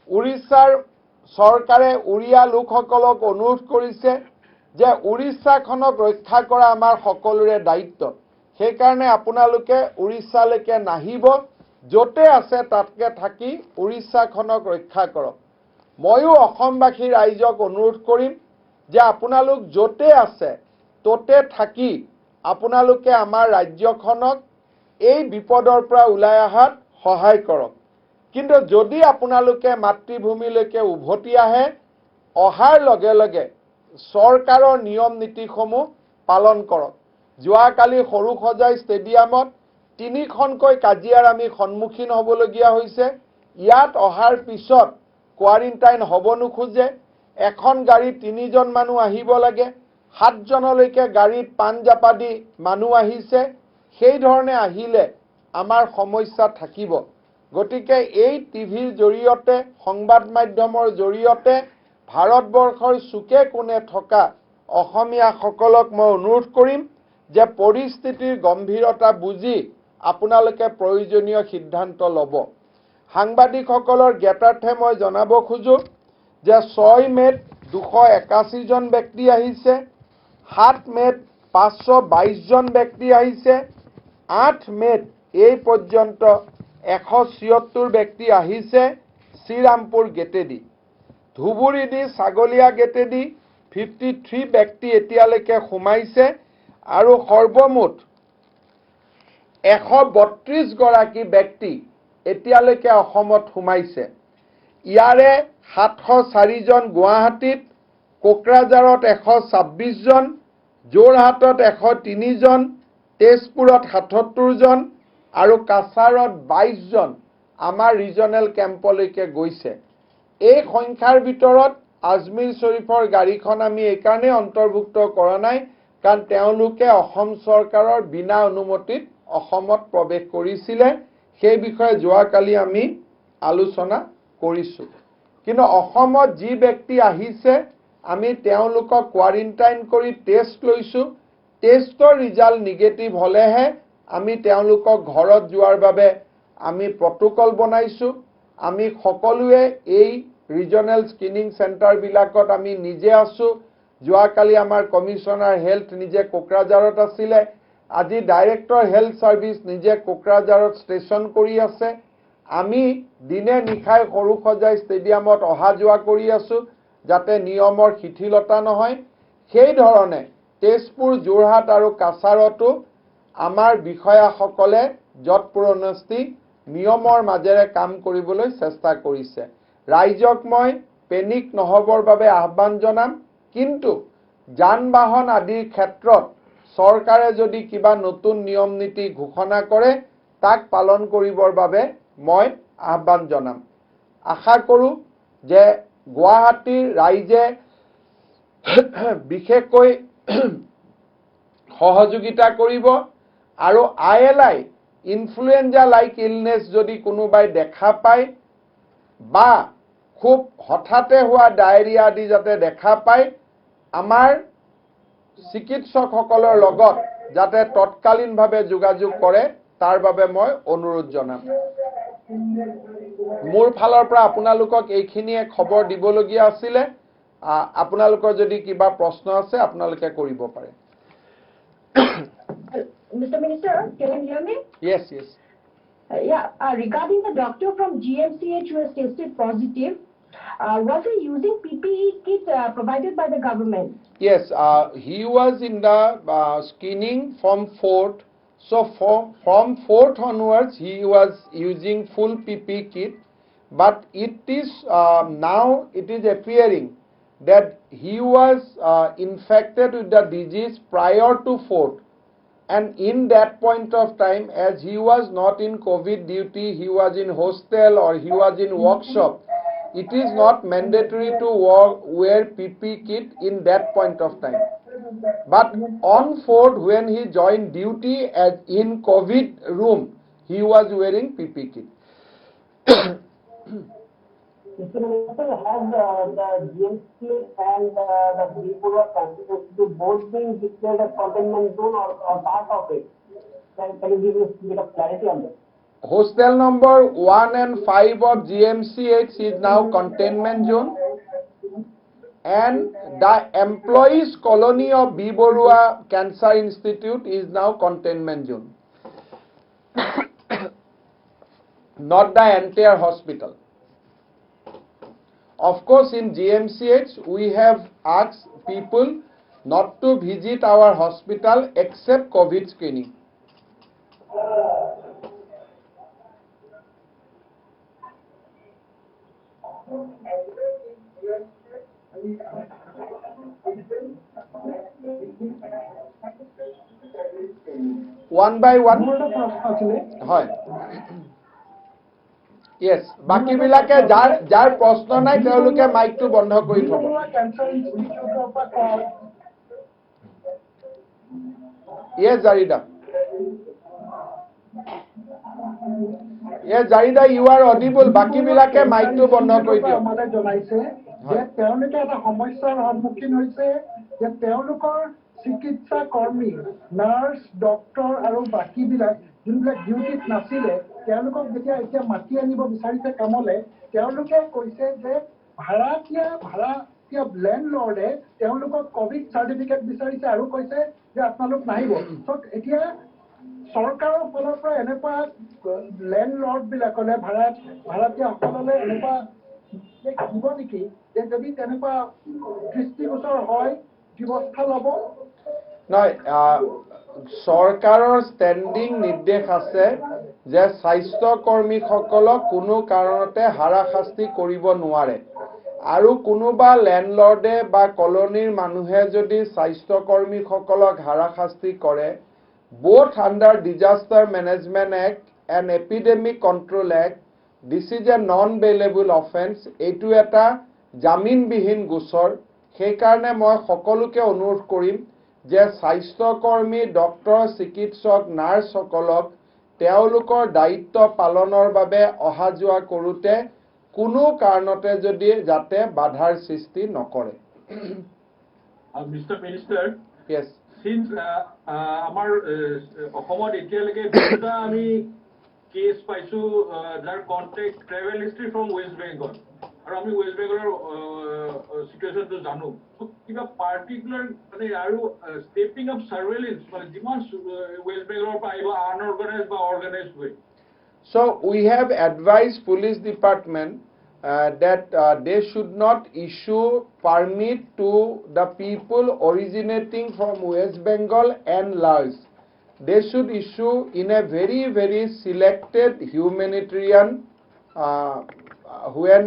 উৰিষ্যাৰ চৰকাৰে উৰিয়া লোকসকলক অনুৰোধ কৰিছে যে উৰিষ্যাখনক ৰক্ষা কৰা আমাৰ সকলোৰে দায়িত্ব। সেইকাৰণে আপোনালোকে উৰিষ্যালৈকে নাহিব, য'তে আছে তাতকে থাকি উৰিষ্যাখনক ৰক্ষা কৰক। ময়ো অসমবাসী ৰাইজক অনুৰোধ কৰিম যে আপোনালোক য'তে আছে ত'তে থাকি আপোনালোকে আমাৰ ৰাজ্যখনক এই বিপদৰ পৰা ওলাই অহাত সহায় কৰক। কিন্তু যদি আপোনালোকে মাতৃভূমিলৈকে উভতি আহে, অহাৰ লগে লগে চৰকাৰৰ নিয়ম নীতিসমূহ পালন কৰক। যোৱাকালি সৰুসজাই ষ্টেডিয়ামত 3খনকৈ কাজিয়াৰ আমি সন্মুখীন হ'বলগীয়া হৈছে। ইয়াত অহাৰ পিছত কোৱাৰেণ্টাইন হ'ব নোখোজে। এখন গাড়ীত 3জন মানুহ আহিব লাগে, 7জনলৈকে গাড়ীত পাঞ্জাপা দি মানুহ আহিছে। সেই ধৰণে আহিলে আমাৰ সমস্যা থাকিব। গতিকে এই টিভিৰ জৰিয়তে, সংবাদ মাধ্যমৰ জৰিয়তে ভাৰতবৰ্ষৰ চুকে কোণে থকা অসমীয়াসকলক মই অনুৰোধ কৰিম যে পৰিস্থিতিৰ গম্ভীৰতা বুজি আপোনালোকে প্ৰয়োজনীয় সিদ্ধান্ত ল'ব। সাংবাদিকসকলৰ জ্ঞাতাৰ্থে মই জনাব খোজো যে 6 মে'ত 281জন ব্যক্তি আহিছে, 7 মে'ত 522জন ব্যক্তি আহিছে, 8 মে'ত এই পৰ্যন্ত 176 ব্যক্তি আহিছে শ্ৰীৰামপুৰ গেটেদি। ধুবুৰীদি ছাগলীয়া গেটেদি 53 ব্যক্তি এতিয়ালৈকে সোমাইছে আৰু সৰ্বমুঠ 132 গৰাকী ব্যক্তি এতিয়ালৈকে অসমত সোমাইছে। ইয়াৰে 704জন গুৱাহাটীত, কোকৰাঝাৰত 126জন, যোৰহাটত 103জন, তেজপুৰত 77জন আৰু কাছাৰত 22জন আমাৰ ৰিজনেল কেম্পলৈকে গৈছে। এই সংখ্যাৰ ভিতৰত আজমিৰ শৰীফৰ গাড়ীখন আমি এইকাৰণে অন্তৰ্ভুক্ত কৰা নাই কাৰণ তেওঁলোকে অসম চৰকাৰৰ বিনা অনুমতিত অসমত প্ৰৱেশ কৰিছিলে। সেই বিষয়ে যোৱাকালি আমি আলোচনা কৰিছোঁ। কিন্তু অসমত যি ব্যক্তি আহিছে আমি তেওঁলোকক কোৱাৰেণ্টাইন কৰি টেষ্ট লৈছোঁ। টেষ্টৰ ৰিজাল্ট নিগেটিভ হ'লেহে আমি তেওঁলোকক ঘৰত যোৱাৰ বাবে আমি প্ৰটোকল বনাইছোঁ। আমি সকলোৱে এই ৰিজনেল স্ক্ৰিনিং চেণ্টাৰবিলাকত আমি নিজে আছোঁ। যোৱাকালি আমাৰ কমিশনাৰ হেল্থ নিজে কোকৰাঝাৰত আছিলে। আজি ডাইৰেক্টৰ হেল্থ সাৰ্ভিস নিজে কোকৰাঝাৰত ষ্টেচন কৰি আছে। আমি দিনে নিশাই সৰুসজাই ষ্টেডিয়ামত অহা যোৱা কৰি আছোঁ যাতে নিয়মৰ শিথিলতা নহয়। সেই ধৰণে তেজপুৰ, যোৰহাট আৰু কাছাৰতো আমাৰ বিষয়াসকলে যৎপৰোনাস্তি নিয়মৰ মাজেৰে কাম কৰিবলৈ চেষ্টা কৰিছে। ৰাইজক মই পেনিক নহবৰ বাবে আহ্বান জনাম কিন্তু যান বাহন আদিৰ ক্ষেত্ৰত চৰকাৰে যদি কিবা নতুন নিয়ম নীতি ঘোষণা কৰে তাক পালন কৰিবৰ বাবে মই আহ্বান জনাম আশা কৰো যে গুৱাহাটীৰ ৰাইজে বিশেষকৈ সহযোগিতা কৰিব আৰু ILI ইনফ্লুয়েঞ্জা লাইক ইলনেছ যদি কোনোবাই দেখা পায় বা খুব হঠাতে হোৱা ডায়েৰিয়া আদি যাতে দেখা পায় আমাৰ চিকিৎসকসকলৰ লগত যাতে তৎকালীনভাৱে যোগাযোগ কৰে তাৰ বাবে মই অনুৰোধ জনাম মোৰ ফালৰ পৰা আপোনালোকক এইখিনিয়ে খবৰ দিবলগীয়া আছিল আপোনালোকৰ যদি কিবা প্ৰশ্ন আছে আপোনালোকে কৰিব পাৰে Mr. Minister, can you hear me? Yes. Regarding the doctor from GMCH who has tested positive, was he using PPE kit provided by the government? Yes, he was in the screening from 4th. So from 4th onwards, he was using full PPE kit. But it is now it is appearing that he was infected with the disease prior to 4th. And in that point of time, as he was not in COVID duty, he was in hostel or he was in workshop. It is not mandatory to wear PPE kit in that point of time. But on 4th, when he joined duty as in COVID room, he was wearing PPE kit. Mr. Minister, has the GMC and the Tripura constituency both being declared as containment zone or part of it? Can you give us a bit of clarity on this? Hostel number 1 and 5 of GMCH is now containment zone, and the employees colony of B. Borua Cancer Institute is now containment zone. Not the entire hospital. Of course, in GMCH, we have asked people not to visit our hospital except COVID screening. One by one. Hi. Yes. বাকি বিলাকে যাৰ প্ৰশ্ন নাই তেওঁলোকে মাইকটো বন্ধ কৰি থব Yes, Zarida. Yes, Zarida, you are audible. বাকি বিলাকে মাইকটো বন্ধ কৰি দিয়ক আমাদেৰ জনাইছে যে তেওঁলোকে এটা সমস্যাৰ সন্মুখীন হৈছে যে তেওঁলোকৰ চিকিৎসা কৰ্মী নাৰ্ছ ডক্টৰ আৰু বাকিবিলাক যোনবিলাক ডিউটিত নাছিলে তেওঁলোকক যেতিয়া এতিয়া মাতি আনিব বিচাৰিছে কামলে তেওঁলোকে কৈছে যে ভাড়াতীয়া লেণ্ডলৰ্ডে তেওঁলোকক কোভিড চাৰ্টিফিকেট বিচাৰিছে আৰু কৈছে যে আপোনালোক নাহিব এতিয়া চৰকাৰৰ ফালৰ পৰা এনেকুৱা লেণ্ডলৰ্ড বিলাকলে ভাড়াতীয়াসকললে এনেকুৱা দিব নেকি যে যদি তেনেকুৱা দৃষ্টিগোচৰ হয় ব্যৱস্থা ল'ব নহয় চৰকাৰৰ ষ্টেণ্ডিং নিৰ্দেশ আছে যে স্বাস্থ্য কৰ্মীসকলক কোনো কাৰণতে হাৰাশাস্তি কৰিব নোৱাৰে আৰু কোনোবা লেণ্ডলৰ্ডে বা কলনীৰ মানুহে যদি স্বাস্থ্য কৰ্মীসকলক হাৰাশাস্তি কৰে both under Disaster Management Act and Epidemic Control Act, this is a non-bailable offense. এইটো এটা জামিনবিহীন গোচৰ সেইকাৰণে মই সকলোকে অনুৰোধ কৰিম যে স্বাস্থ্যকৰ্মী ডক্টৰ চিকিৎসক নাৰ্ছসকলক তেওঁলোকৰ দায়িত্ব পালনৰ বাবে অহা যোৱা কৰোঁতে কোনো কাৰণতে যদি যাতে বাধাৰ সৃষ্টি নকৰে Mr. Minister, yes since আমাৰ অসমত এতিয়ালৈকে দুটা আমি কেছ পাইছো যাৰ contact travel history from West Bengal আৰু আমি ৱেষ্ট বেংগলৰ সিচুৱেশনটো জানো কিবা পাৰ্টিকুলাৰ মানে আৰু স্টেপিং আপ সাৰ্ভেইলেন্স মানে যিমান ৱেষ্ট বেংগলৰ পৰা আহিব আনঅৰ্গানাইজড বা অৰ্গানাইজড way. So we have advised police department that they should not issue permit to the people originating from West Bengal and Laos. They should issue in a very, very selected humanitarian when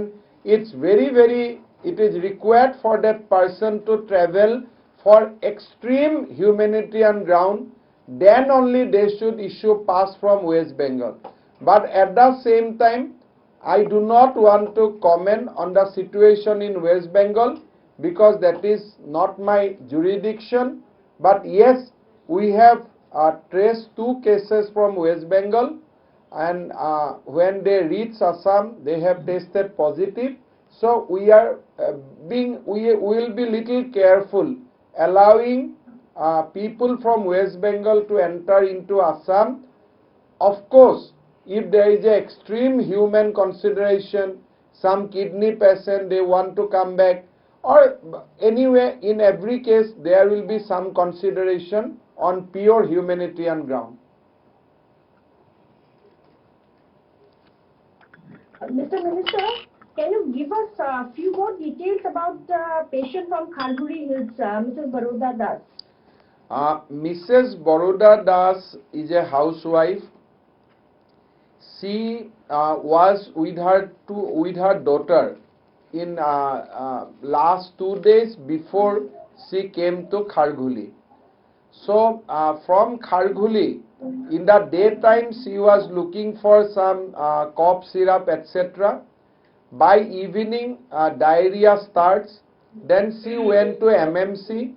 it's very, very it is required for that person to travel for extreme humanitarian ground, then only they should issue pass from West Bengal. But at the same time, I do not want to comment on the situation in West Bengal because that is not my jurisdiction. But yes, we have traced 2 cases from West Bengal, and when they reach Assam, they have tested positive. So we are we will be little careful allowing people from West Bengal to enter into Assam. Of course, if there is a extreme human consideration, some kidney patient, they want to come back, or anyway, in every case, there will be some consideration on pure humanitarian ground. Mr. Minister, can you give us a few more details about the patient from Khalguri Hills, Mrs. Baroda Das? Mrs. Baroda Das is a housewife. She was with her daughter in last 2 days before she came to Kharghuli. So from Kharghuli, in the daytime she was looking for some cough syrup, etc. By evening diarrhea starts. Then she went to MMC.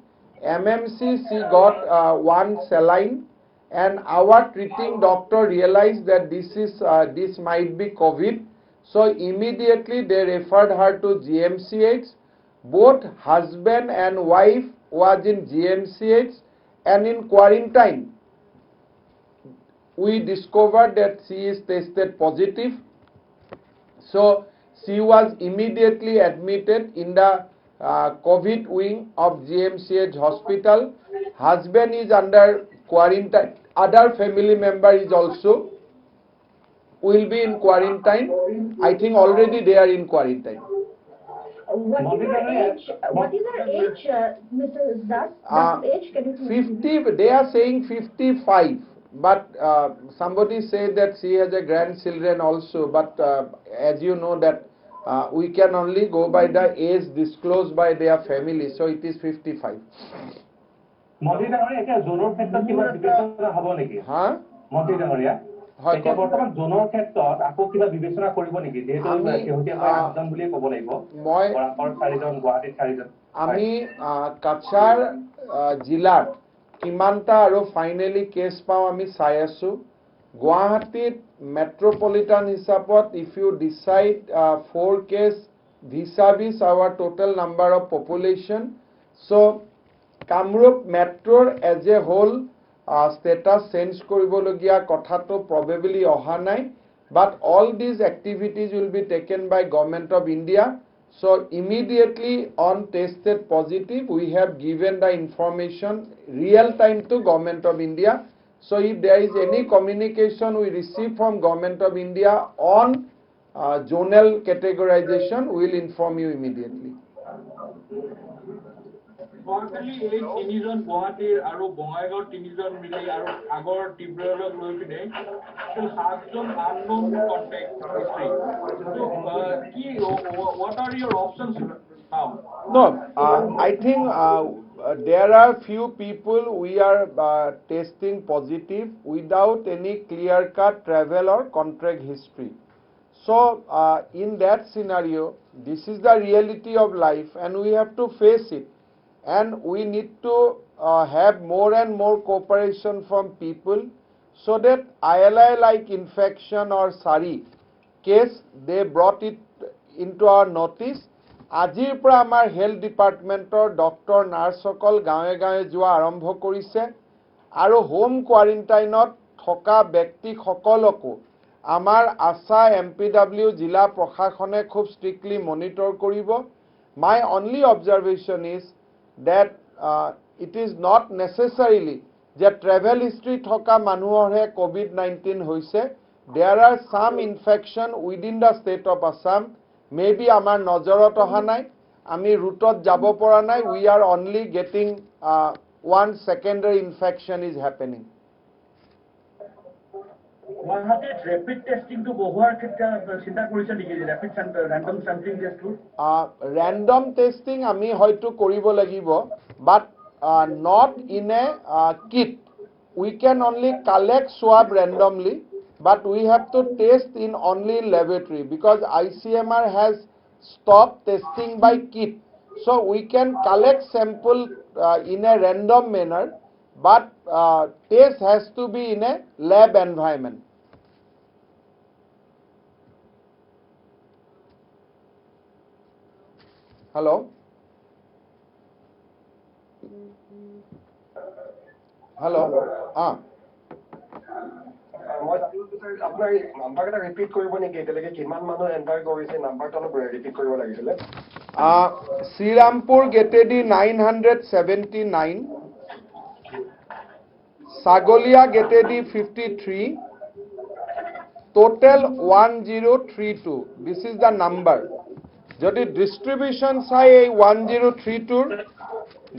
MMC she got 1 saline, and our treating doctor realized that this might be COVID. So immediately they referred her to GMCH. Both husband and wife was in GMCH, and in quarantine we discovered that she is tested positive. So she was immediately admitted in the COVID wing of GMCH hospital. Husband is under quarantine. Other family member is also will be in quarantine. I think already they are in quarantine. What is her age? What is her age, Mrs. Das? Age? Can you 50. They are saying 55. But somebody said that she has a grandchildren also. But as you know that we can only go by the age disclosed by their family. So it is 55. মন্ত্ৰী ডাঙৰীয়া এতিয়া জোনৰ ক্ষেত্ৰত কিবা বিবেচনা হ'ব নেকি মন্ত্ৰী ডাঙৰীয়া এতিয়া বৰ্তমান জোনৰ ক্ষেত্ৰত আকৌ কিবা বিবেচনা কৰিব নেকি যেহেতু শেহতীয়াকৈ 8জন বুলিয়ে ক'ব লাগিব বৰাকৰ 4জন গুৱাহাটীত 4জন আমি কাছাৰ জিলাত কিমানটা আৰু ফাইনেলি কেছ পাওঁ আমি চাই আছো গুৱাহাটীত মেট্ৰপলিটান হিচাপত if you decide 4 case vis-a-vis our total number of population, so Kamrup Metro as a whole status change koribologia kothato probably oha nai, but all these activities will be taken by Government of India. So immediately on tested positive, we have given the information real time to Government of India. So if there is any communication we receive from Government of India on zonal categorization, we will inform you immediately. Normally, 3 জন গুৱাহাটীৰ আৰু বঙাইগাঁৱৰ 3 জন মিলি আৰু আগৰ টিব্ৰলত লৈ পিনে 7 জন unknown contact history. So, what are your options now? No, I think there are few people we are testing positive without any clear-cut travel or contact history. So, in that scenario, this is the reality of life, and we have to face it. And we need to have more and more cooperation from people so that ILI like infection or SARI case, they brought it into our notice. Ajir pra amar health department or doctor nurse sokol gawe gawe joa arambho korise aru home quarantine ot thoka byakti sokoloko amar ASHA MPW jila proshasone khub strictly monitor koribo. My only observation is that it is not necessarily that travel history thoka manuhore COVID-19 hoise. There are some infection within the state of Assam. Maybe amar nojorot oha nai, ami route jabo pora nai, we are only getting one secondary infection is happening. গুৱাহাটীত rapid টেষ্টিংটো বঢ়োৱাৰ ক্ষেত্ৰত চিন্তা কৰিছে নেকি rapid random sampling টেষ্টটো? Random testing আমি হয়তো কৰিব লাগিব, but not in a kit. We can only collect swab randomly, but we have to test in only laboratory because ICMR has stopped testing by kit. So we can collect sample in a random manner, but test has to be in a lab environment. Hello? Hello? মই আপোনাৰ নাম্বাৰকেইটা repeat কৰিব নেকি? এতিয়ালৈকে কিমান মানুহ enter কৰিছে নাম্বাৰটো অলপ ৰিপিট কৰিব লাগিছিলে। শ্ৰীৰামপুৰ গেটেদি 979, ছাগলীয়া গেটেদি 53, total 1032. This is the number. যদি ডিস্ট্রিবিউশন চাই এই 1032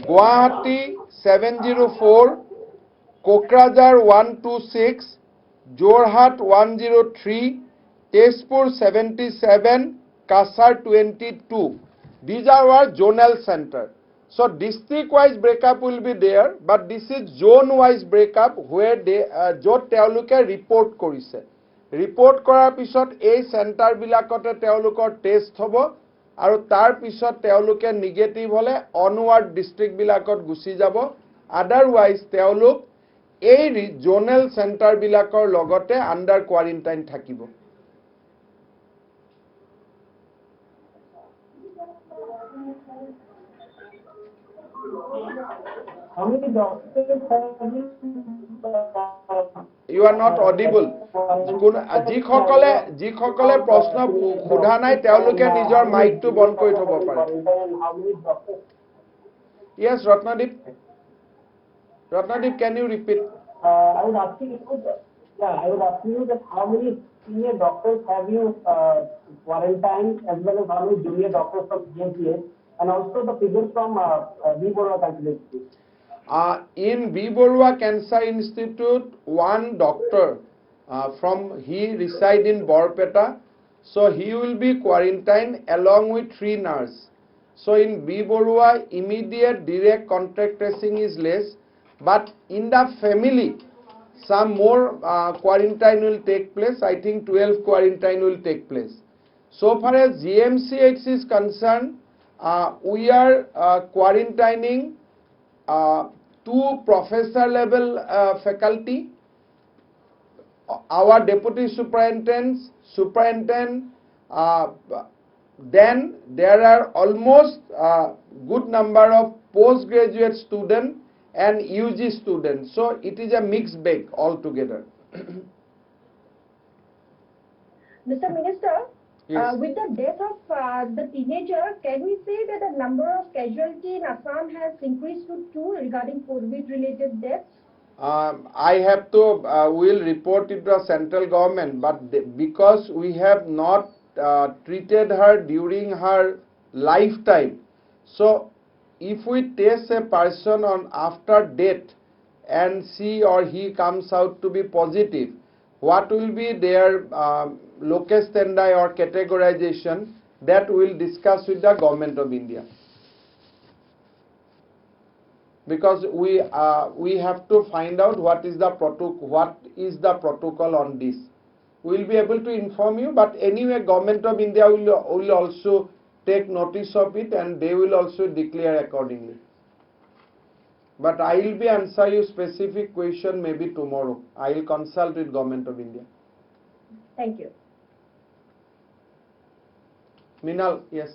Guwahati 704, Kokrajhar 126, Jorhat 103, Tezpur 77, Cachar 22. These are our zonal center. So district wise breakup will be there, but this is zone wise breakup where they jot তেওঁলোকে report কৰিছে. Report কৰাৰ পিছত এই চেণ্টাৰ বিলাকতে তেওঁলোকৰ টেষ্ট হ'ব আৰু তাৰ পিছত তেওঁলোকে নিগেটিভ হলে অনৱাৰ্ড ডিস্ট্ৰিক্ট বিলাকত গুচি যাব. আদাৰৱাইজ তেওঁলোক এই জোনেল চেণ্টাৰ বিলাকৰ লগতে আন্ডাৰ কোৱাৰেণ্টাইন থাকিব. You are not audible. যিসকলে প্ৰশ্ন সোধা নাই তেওঁলোকে নিজৰ মাইকটো বন্ধ কৰি থব পাৰে. Yes, Ratnadeep. Ratnadeep, can you repeat? I was asking you that how many senior doctors have you quarantined, as well as how many junior doctors from GMCH, and also the figures from V. Borua Cancer Institute. In V. Borua Cancer Institute, one doctor he reside in Borpeta, so he will be quarantined along with 3 nurses. So in V. Borua, immediate direct contact tracing is less, but in the family, some more quarantine will take place. I think 12 quarantine will take place. So far as GMCH is concerned, we are quarantining 2 professor level faculty, our deputy superintendent, then there are almost good number of postgraduate students and UG students. So it is a mixed bag altogether. Mr. Minister, Yes. With the death of the teenager, can we say that the number of casualty in Assam has increased to 2 regarding COVID-related deaths? I have to will report it to the central government, but because we have not treated her during her lifetime, so if we test a person on after death and she or he comes out to be positive, what will be their locus standi or categorization, that we will discuss with the government of India. Because we have to find out what is the protocol on this. We will be able to inform you, but anyway government of India will also take notice of it and they will also declare accordingly. But I will be answer you specific question maybe tomorrow. I will consult with government of India. Thank you. Minal, yes.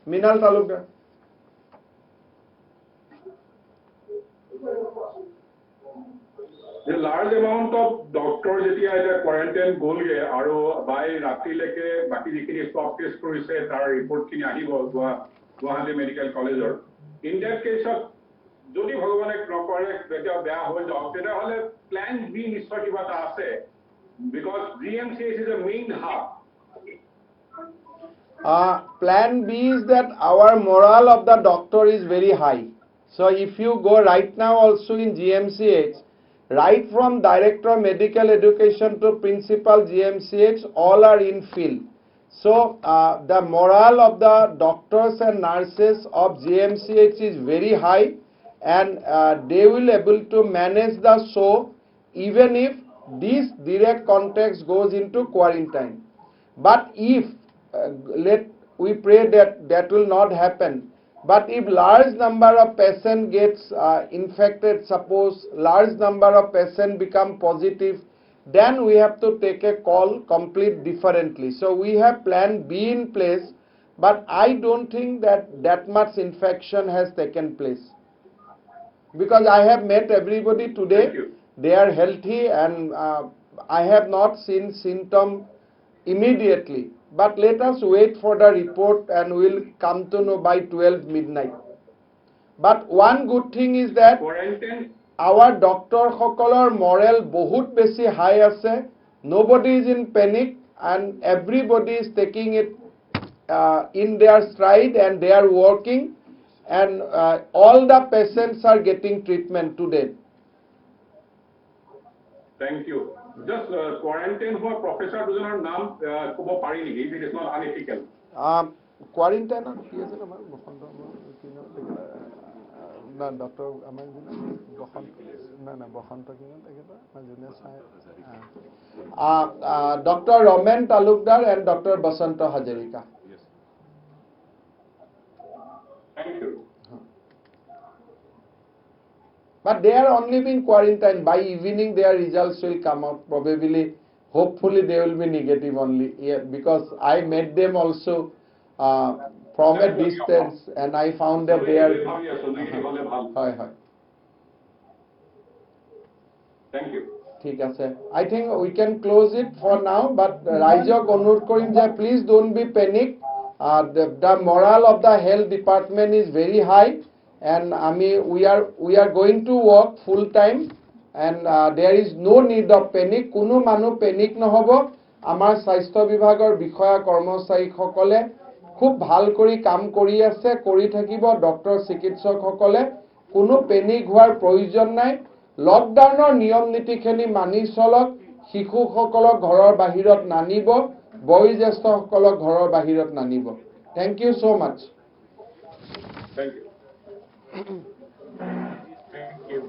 Minal Talukdar. The large amount of doctors যেতিয়া এটা quarantine গ'লগে আৰু বাই ৰাতিলৈকে বাকি যিখিনি stop test কৰিছে তাৰ ৰিপৰ্টখিনি আহিব গুৱাহাটী মেডিকেল কলেজৰ. ইন দ্যাট কেছত যদি ভগৱানে নকৰে যেতিয়া বেয়া হৈ যাওক তেতিয়াহ'লে প্লেন বি নিশ্চয় কিবা এটা আছে, because GMCH is a main hub. Plan B is that our morale of the doctor is very high. So if you go right now also in GMCH, right from Director Medical Education to Principal GMCH, all are in field. So the morale of the doctors and nurses of GMCH is very high, and they will able to manage the show even if these direct contacts goes into quarantine. But if we pray that that will not happen. But if large number of patients gets infected, suppose large number of patients become positive, then we have to take a call complete differently. So we have plan B in place, but I don't think that much infection has taken place. Because I have met everybody today, they are healthy, and I have not seen symptom immediately. But let us wait for the report and we'll come to know by 12 midnight. But one good thing is that our doctor hokolor morale bahut besi high ase. Nobody is in panic, and everybody is taking it in their stride, and they are working, and all the patients are getting treatment today. Thank you. Just quarantine for Professor Dujanar naam kobo pari niki if it is not unethical. Quarantine ki ase amar Bosanta na doctor amar Bosanta kinot eketa na junior sai Dr. Roman Talukdar and Dr. Basanta Hajarika. Yes. Thank you. But they are only being quarantined. By evening their results will come out. Probably, hopefully they will be negative only. Yeah, because I met them also from a distance, and I found that they are. Thank you. ঠিক আছে. I think we can close it for now, but Raijok অনুরোধ করিম যে please don't be panic. The morale of the health department is very high, and we are going to work full time, and there is no need of panic. কোনো মানুহ panic নহব. আমাৰ স্বাস্থ্য বিভাগৰ বিষয়া কৰ্মচাৰী সকলে খুব ভাল কৰি কাম কৰি আছে, কৰি থাকিব। ডক্টৰ চিকিৎসক সকলে কোনো panic হোৱাৰ প্ৰয়োজন নাই। লকডাউনৰ নিয়ম নীতিখিনি মানি চলক। শিশুসকলক ঘৰৰ বাহিৰত নানিব, বয়োজ্যেষ্ঠসকলক ঘৰৰ বাহিৰত নানিব। Thank you so much. Thank you. Thank you.